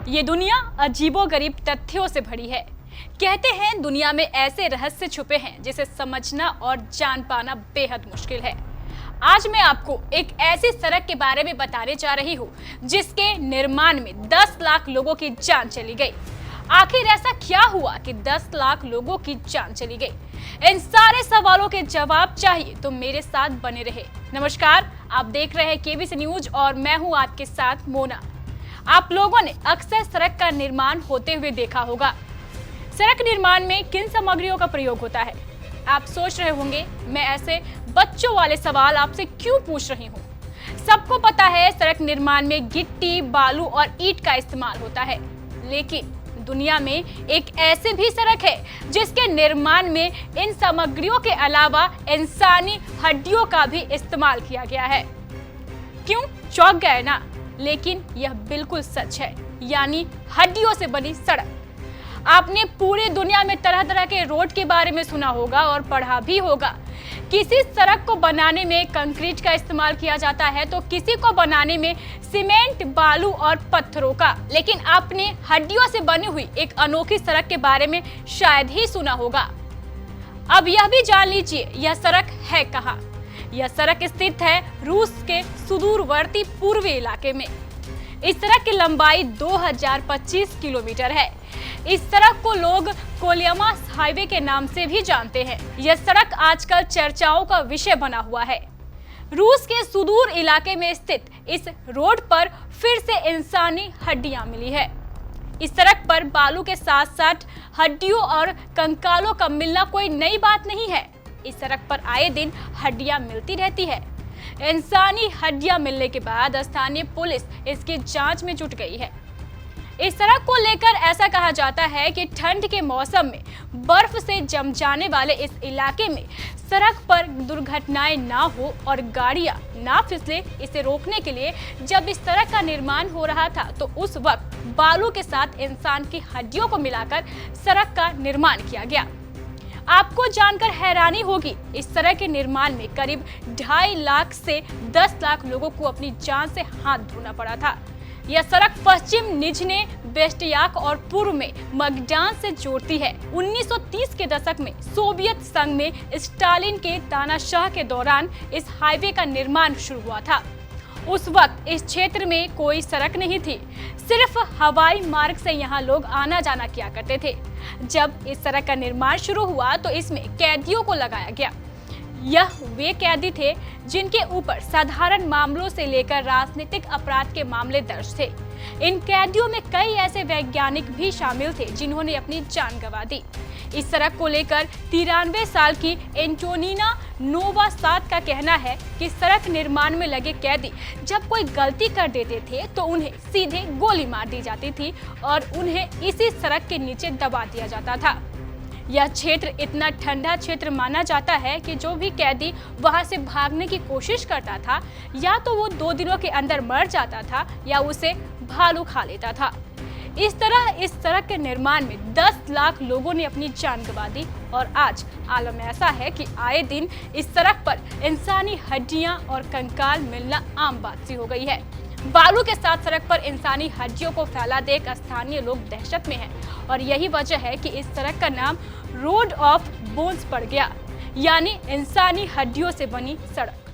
ये दुनिया अजीबोगरीब तथ्यों से भरी है। कहते हैं दुनिया में ऐसे रहस्य छुपे हैं जिसे समझना और जान पाना बेहद मुश्किल है। आज मैं आपको एक ऐसी सड़क के बारे में बताने जा रही हूँ जिसके निर्माण में 10 लाख लोगों की जान चली गई। आखिर ऐसा क्या हुआ कि 10 लाख लोगों की जान चली गई? इन सारे सवालों के जवाब चाहिए तो मेरे साथ बने रहे। नमस्कार, आप देख रहे हैं केबीसी न्यूज और मैं हूँ आपके साथ मोना। आप लोगों ने अक्सर सड़क का निर्माण होते हुए देखा होगा। सड़क निर्माण में किन सामग्रियों का प्रयोग होता है? आप सोच रहे होंगे मैं ऐसे बच्चों वाले सवाल आपसे क्यों पूछ रही हूँ। सबको पता है सड़क निर्माण में गिट्टी, बालू और ईंट का इस्तेमाल होता है, लेकिन दुनिया में एक ऐसी भी सड़क है जिसके निर्माण में इन सामग्रियों के अलावा इंसानी हड्डियों का भी इस्तेमाल किया गया है। क्यों? चौंक गए ना? लेकिन यह बिल्कुल सच है, यानी हड्डियों से बनी सड़क। आपने पूरी दुनिया में तरह तरह के रोड के बारे में सुना होगा और पढ़ा भी होगा। किसी सड़क को बनाने में कंक्रीट का इस्तेमाल किया जाता है तो किसी को बनाने में सीमेंट, बालू और पत्थरों का। लेकिन आपने हड्डियों से बनी हुई एक अनोखी सड़क के बारे में शायद ही सुना होगा। अब यह भी जान लीजिए यह सड़क है कहाँ। यह सड़क स्थित है रूस के सुदूरवर्ती पूर्वी इलाके में। इस सड़क की लंबाई 2025 किलोमीटर है। इस सड़क को लोग कोलियमा हाईवे के नाम से भी जानते हैं। यह सड़क आजकल चर्चाओं का विषय बना हुआ है। रूस के सुदूर इलाके में स्थित इस रोड पर फिर से इंसानी हड्डियां मिली है। इस सड़क पर बालू के साथ साथ हड्डियों और कंकालों का मिलना कोई नई बात नहीं है। इस सड़क पर आए दिन हड्डियां मिलती रहती है। इंसानी हड्डियां मिलने के बाद स्थानीय पुलिस इसकी जांच में जुट गई है। इस सड़क को लेकर ऐसा कहा जाता है कि ठंड के मौसम में बर्फ से जम जाने वाले इस इलाके में सड़क पर दुर्घटनाएं ना हो और गाड़ियां ना फिसले, इसे रोकने के लिए जब इस सड़क का निर्माण हो रहा था तो उस वक्त बालू के साथ इंसान की हड्डियों को मिलाकर सड़क का निर्माण किया गया। आपको जानकर हैरानी होगी, इस सड़क के निर्माण में करीब 2.5 लाख से 10 लाख लोगों को अपनी जान से हाथ धोना पड़ा था। यह सड़क पश्चिम निजने बेस्टियाक और पूर्व में मगडान से जोड़ती है। 1930 के दशक में सोवियत संघ में स्टालिन के तानाशाह के दौरान इस हाईवे का निर्माण शुरू हुआ था। उस वक्त इस क्षेत्र में कोई सड़क नहीं थी, सिर्फ हवाई मार्ग से यहाँ लोग आना जाना किया करते थे। जब इस सड़क का निर्माण शुरू हुआ तो इसमें कैदियों को लगाया गया। यह वे कैदी थे जिनके ऊपर साधारण मामलों से लेकर राजनीतिक अपराध के मामले दर्ज थे। इन कैदियों में कई ऐसे वैज्ञानिक भी शामिल थे जिन्होंने अपनी जान गंवा दी। इस सड़क को लेकर 93 साल की एंटोनिना नोवासाद का कहना है कि सड़क निर्माण में लगे कैदी जब कोई गलती कर देते थे तो उन्हें सीधे गोली मार दी जाती थी और उन्हें इसी सड़क के नीचे दबा दिया जाता था। यह क्षेत्र इतना ठंडा क्षेत्र माना जाता है कि जो भी कैदी वहां से भागने की कोशिश करता था या तो वो 2 दिनों के अंदर मर जाता था या उसे भालू खा लेता था। इस तरह इस सड़क के निर्माण में 10 लाख लोगों ने अपनी जान गंवा दी और आज आलम ऐसा है कि आए दिन इस सड़क पर इंसानी हड्डियां और कंकाल मिलना आम बात सी हो गई है। बालू के साथ सड़क पर इंसानी हड्डियों को फैला देख स्थानीय लोग दहशत में हैं और यही वजह है कि इस सड़क का नाम रोड ऑफ बोन्स पड़ गया, यानी इंसानी हड्डियों से बनी सड़क।